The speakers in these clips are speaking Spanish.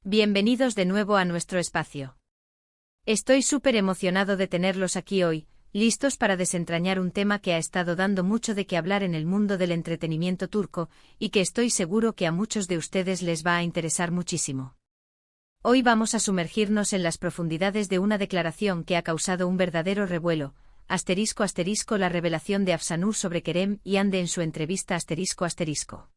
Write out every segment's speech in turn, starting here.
Bienvenidos de nuevo a nuestro espacio. Estoy súper emocionado de tenerlos aquí hoy, listos para desentrañar un tema que ha estado dando mucho de qué hablar en el mundo del entretenimiento turco, y que estoy seguro que a muchos de ustedes les va a interesar muchísimo. Hoy vamos a sumergirnos en las profundidades de una declaración que ha causado un verdadero revuelo, ***, la revelación de Afsanur sobre Kerem y Hande en su entrevista ***.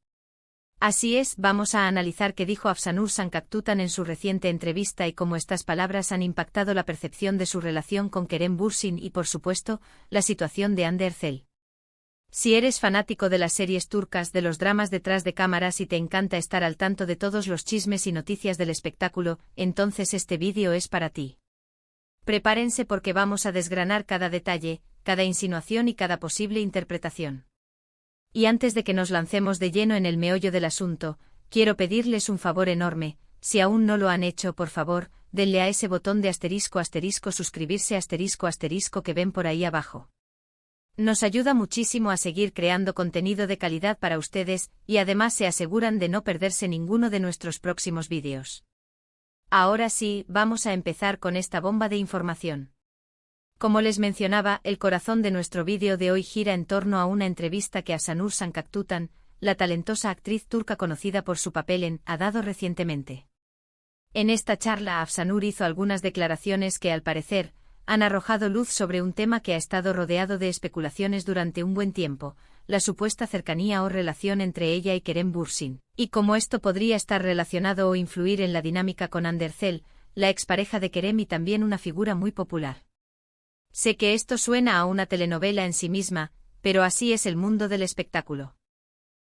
Así es, vamos a analizar qué dijo Afsanur Sancaktutan en su reciente entrevista y cómo estas palabras han impactado la percepción de su relación con Kerem Bürsin y, por supuesto, la situación de Hande Erçel. Si eres fanático de las series turcas, de los dramas detrás de cámaras y te encanta estar al tanto de todos los chismes y noticias del espectáculo, entonces este vídeo es para ti. Prepárense porque vamos a desgranar cada detalle, cada insinuación y cada posible interpretación. Y antes de que nos lancemos de lleno en el meollo del asunto, quiero pedirles un favor enorme: si aún no lo han hecho, por favor, denle a ese botón de * suscribirse * que ven por ahí abajo. Nos ayuda muchísimo a seguir creando contenido de calidad para ustedes, y además se aseguran de no perderse ninguno de nuestros próximos vídeos. Ahora sí, vamos a empezar con esta bomba de información. Como les mencionaba, el corazón de nuestro vídeo de hoy gira en torno a una entrevista que Afsanur Sancaktutan, la talentosa actriz turca conocida por su papel en ha dado recientemente. En esta charla Afsanur hizo algunas declaraciones que, al parecer, han arrojado luz sobre un tema que ha estado rodeado de especulaciones durante un buen tiempo: la supuesta cercanía o relación entre ella y Kerem Bürsin, y cómo esto podría estar relacionado o influir en la dinámica con Hande Erçel, la expareja de Kerem y también una figura muy popular. Sé que esto suena a una telenovela en sí misma, pero así es el mundo del espectáculo.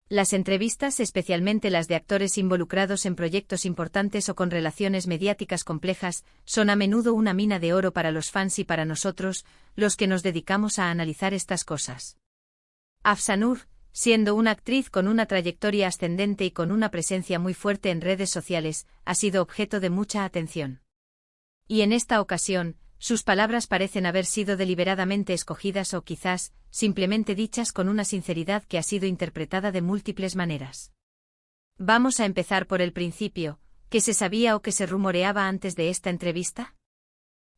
Las entrevistas, especialmente las de actores involucrados en proyectos importantes o con relaciones mediáticas complejas, son a menudo una mina de oro para los fans y para nosotros, los que nos dedicamos a analizar estas cosas. Afsanur, siendo una actriz con una trayectoria ascendente y con una presencia muy fuerte en redes sociales, ha sido objeto de mucha atención. Y en esta ocasión, sus palabras parecen haber sido deliberadamente escogidas o quizás, simplemente dichas con una sinceridad que ha sido interpretada de múltiples maneras. Vamos a empezar por el principio: ¿qué se sabía o qué se rumoreaba antes de esta entrevista?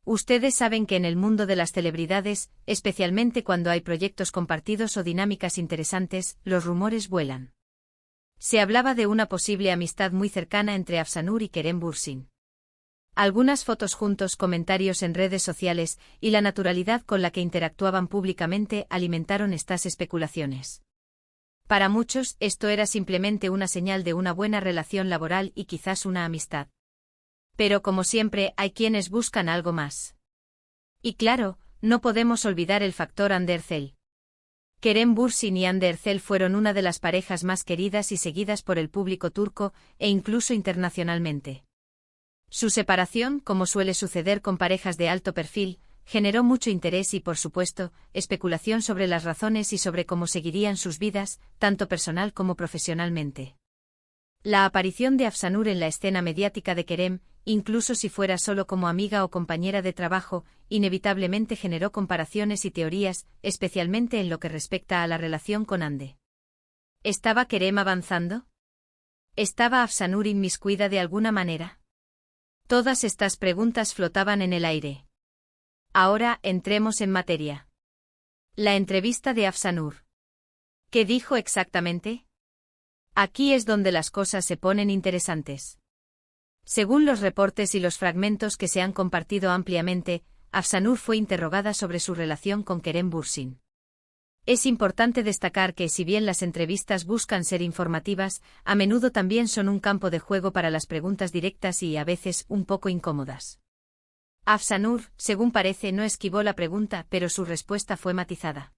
Ustedes saben que en el mundo de las celebridades, especialmente cuando hay proyectos compartidos o dinámicas interesantes, los rumores vuelan. Se hablaba de una posible amistad muy cercana entre Afsanur y Kerem Bürsin. Algunas fotos juntos, comentarios en redes sociales y la naturalidad con la que interactuaban públicamente alimentaron estas especulaciones. Para muchos, esto era simplemente una señal de una buena relación laboral y quizás una amistad. Pero como siempre, hay quienes buscan algo más. Y claro, no podemos olvidar el factor Hande Erçel. Kerem Bürsin y Hande Erçel fueron una de las parejas más queridas y seguidas por el público turco, e incluso internacionalmente. Su separación, como suele suceder con parejas de alto perfil, generó mucho interés y, por supuesto, especulación sobre las razones y sobre cómo seguirían sus vidas, tanto personal como profesionalmente. La aparición de Afsanur en la escena mediática de Kerem, incluso si fuera solo como amiga o compañera de trabajo, inevitablemente generó comparaciones y teorías, especialmente en lo que respecta a la relación con Hande. ¿Estaba Kerem avanzando? ¿Estaba Afsanur inmiscuida de alguna manera? Todas estas preguntas flotaban en el aire. Ahora, entremos en materia. La entrevista de Afsanur. ¿Qué dijo exactamente? Aquí es donde las cosas se ponen interesantes. Según los reportes y los fragmentos que se han compartido ampliamente, Afsanur fue interrogada sobre su relación con Kerem Bürsin. Es importante destacar que, si bien las entrevistas buscan ser informativas, a menudo también son un campo de juego para las preguntas directas y, a veces, un poco incómodas. Afsanur, según parece, no esquivó la pregunta, pero su respuesta fue matizada.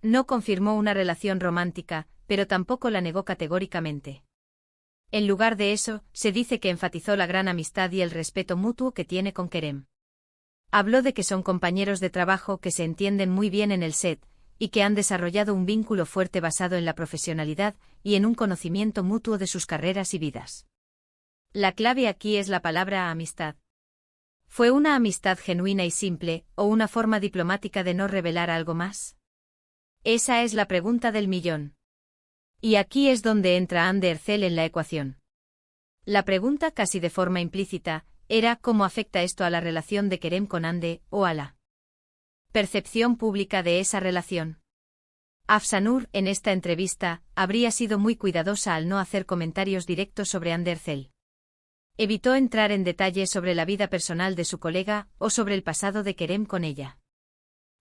No confirmó una relación romántica, pero tampoco la negó categóricamente. En lugar de eso, se dice que enfatizó la gran amistad y el respeto mutuo que tiene con Kerem. Habló de que son compañeros de trabajo que se entienden muy bien en el set, y que han desarrollado un vínculo fuerte basado en la profesionalidad y en un conocimiento mutuo de sus carreras y vidas. La clave aquí es la palabra amistad. ¿Fue una amistad genuina y simple, o una forma diplomática de no revelar algo más? Esa es la pregunta del millón. Y aquí es donde entra Hande Erçel en la ecuación. La pregunta, casi de forma implícita, era ¿cómo afecta esto a la relación de Kerem con Hande, o a la percepción pública de esa relación? Afsanur, en esta entrevista, habría sido muy cuidadosa al no hacer comentarios directos sobre Hande Erçel. Evitó entrar en detalle sobre la vida personal de su colega, o sobre el pasado de Kerem con ella.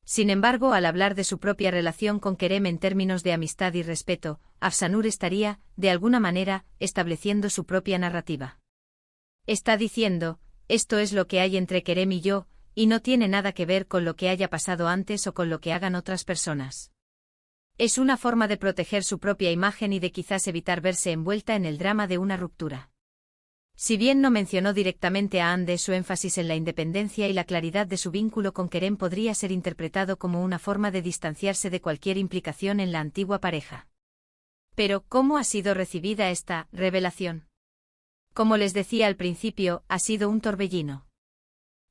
Sin embargo, al hablar de su propia relación con Kerem en términos de amistad y respeto, Afsanur estaría, de alguna manera, estableciendo su propia narrativa. Está diciendo, esto es lo que hay entre Kerem y yo, y no tiene nada que ver con lo que haya pasado antes o con lo que hagan otras personas. Es una forma de proteger su propia imagen y de quizás evitar verse envuelta en el drama de una ruptura. Si bien no mencionó directamente a Hande, su énfasis en la independencia y la claridad de su vínculo con Kerem podría ser interpretado como una forma de distanciarse de cualquier implicación en la antigua pareja. Pero, ¿cómo ha sido recibida esta revelación? Como les decía al principio, ha sido un torbellino.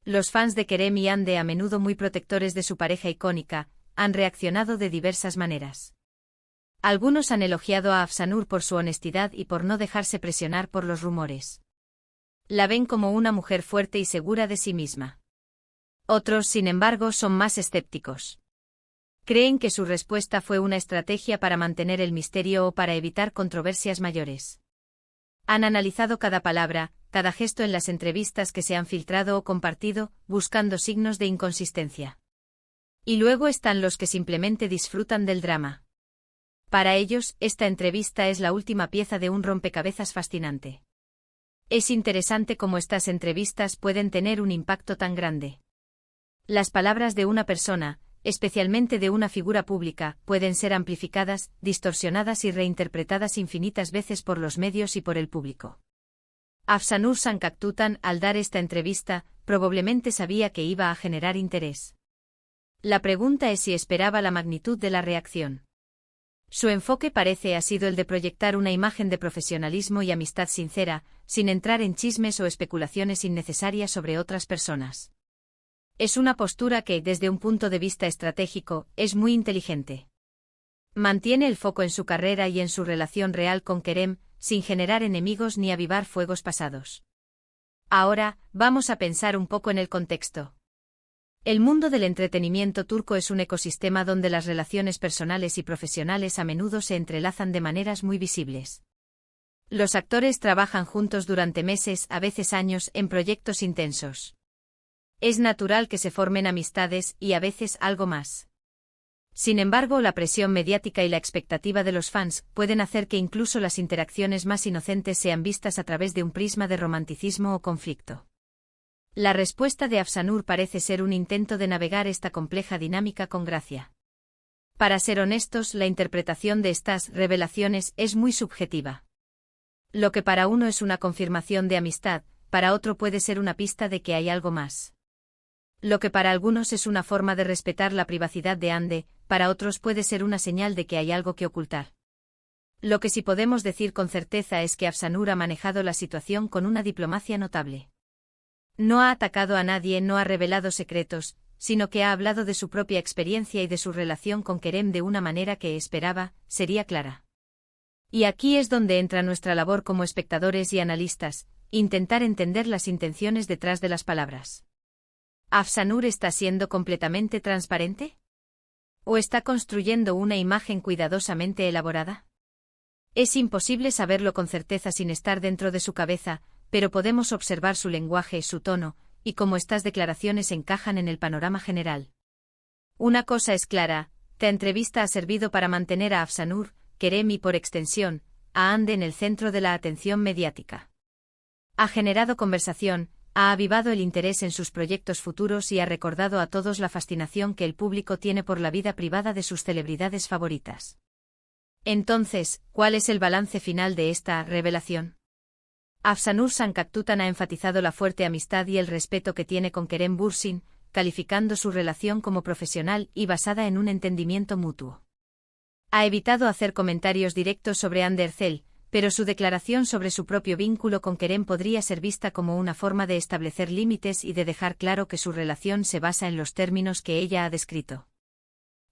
Los fans de Kerem y Hande, a menudo muy protectores de su pareja icónica, han reaccionado de diversas maneras. Algunos han elogiado a Afsanur por su honestidad y por no dejarse presionar por los rumores. La ven como una mujer fuerte y segura de sí misma. Otros, sin embargo, son más escépticos. Creen que su respuesta fue una estrategia para mantener el misterio o para evitar controversias mayores. Han analizado cada palabra, cada gesto en las entrevistas que se han filtrado o compartido, buscando signos de inconsistencia. Y luego están los que simplemente disfrutan del drama. Para ellos, esta entrevista es la última pieza de un rompecabezas fascinante. Es interesante cómo estas entrevistas pueden tener un impacto tan grande. Las palabras de una persona, especialmente de una figura pública, pueden ser amplificadas, distorsionadas y reinterpretadas infinitas veces por los medios y por el público. Afsanur Sankaktutan, al dar esta entrevista, probablemente sabía que iba a generar interés. La pregunta es si esperaba la magnitud de la reacción. Su enfoque parece ha sido el de proyectar una imagen de profesionalismo y amistad sincera, sin entrar en chismes o especulaciones innecesarias sobre otras personas. Es una postura que, desde un punto de vista estratégico, es muy inteligente. Mantiene el foco en su carrera y en su relación real con Kerem, sin generar enemigos ni avivar fuegos pasados. Ahora, vamos a pensar un poco en el contexto. El mundo del entretenimiento turco es un ecosistema donde las relaciones personales y profesionales a menudo se entrelazan de maneras muy visibles. Los actores trabajan juntos durante meses, a veces años, en proyectos intensos. Es natural que se formen amistades y a veces algo más. Sin embargo, la presión mediática y la expectativa de los fans pueden hacer que incluso las interacciones más inocentes sean vistas a través de un prisma de romanticismo o conflicto. La respuesta de Afsanur parece ser un intento de navegar esta compleja dinámica con gracia. Para ser honestos, la interpretación de estas revelaciones es muy subjetiva. Lo que para uno es una confirmación de amistad, para otro puede ser una pista de que hay algo más. Lo que para algunos es una forma de respetar la privacidad de Hande, para otros puede ser una señal de que hay algo que ocultar. Lo que sí podemos decir con certeza es que Afsanur ha manejado la situación con una diplomacia notable. No ha atacado a nadie, no ha revelado secretos, sino que ha hablado de su propia experiencia y de su relación con Kerem de una manera que esperaba, sería clara. Y aquí es donde entra nuestra labor como espectadores y analistas, intentar entender las intenciones detrás de las palabras. ¿Afsanur está siendo completamente transparente? ¿O está construyendo una imagen cuidadosamente elaborada? Es imposible saberlo con certeza sin estar dentro de su cabeza, pero podemos observar su lenguaje, su tono, y cómo estas declaraciones encajan en el panorama general. Una cosa es clara, la entrevista ha servido para mantener a Afsanur, Kerem y por extensión, a Hande en el centro de la atención mediática. Ha generado conversación, ha avivado el interés en sus proyectos futuros y ha recordado a todos la fascinación que el público tiene por la vida privada de sus celebridades favoritas. Entonces, ¿cuál es el balance final de esta revelación? Afsanur Sankaktutan ha enfatizado la fuerte amistad y el respeto que tiene con Kerem Bürsin, calificando su relación como profesional y basada en un entendimiento mutuo. Ha evitado hacer comentarios directos sobre Hande Erçel, pero su declaración sobre su propio vínculo con Kerem podría ser vista como una forma de establecer límites y de dejar claro que su relación se basa en los términos que ella ha descrito.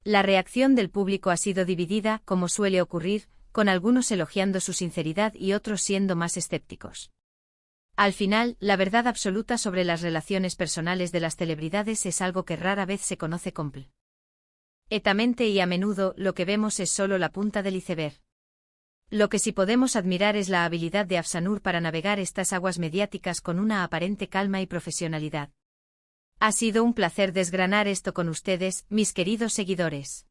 La reacción del público ha sido dividida, como suele ocurrir, con algunos elogiando su sinceridad y otros siendo más escépticos. Al final, la verdad absoluta sobre las relaciones personales de las celebridades es algo que rara vez se conoce completamente y a menudo lo que vemos es solo la punta del iceberg. Lo que sí podemos admirar es la habilidad de Afsanur para navegar estas aguas mediáticas con una aparente calma y profesionalidad. Ha sido un placer desgranar esto con ustedes, mis queridos seguidores.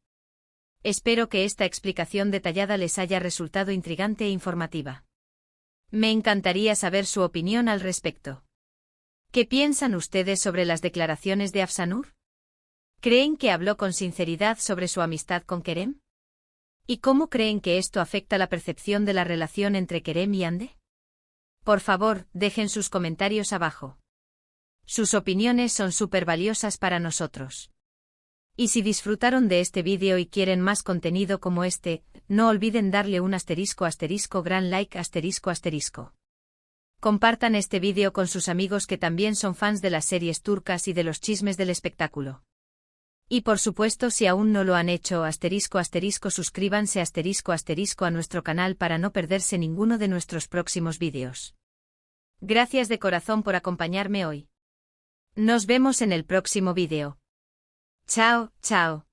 Espero que esta explicación detallada les haya resultado intrigante e informativa. Me encantaría saber su opinión al respecto. ¿Qué piensan ustedes sobre las declaraciones de Afsanur? ¿Creen que habló con sinceridad sobre su amistad con Kerem? ¿Y cómo creen que esto afecta la percepción de la relación entre Kerem y Hande? Por favor, dejen sus comentarios abajo. Sus opiniones son súper valiosas para nosotros. Y si disfrutaron de este vídeo y quieren más contenido como este, no olviden darle un gran like. Compartan este vídeo con sus amigos que también son fans de las series turcas y de los chismes del espectáculo. Y por supuesto, si aún no lo han hecho, suscríbanse a nuestro canal para no perderse ninguno de nuestros próximos vídeos. Gracias de corazón por acompañarme hoy. Nos vemos en el próximo vídeo. Chao, chao.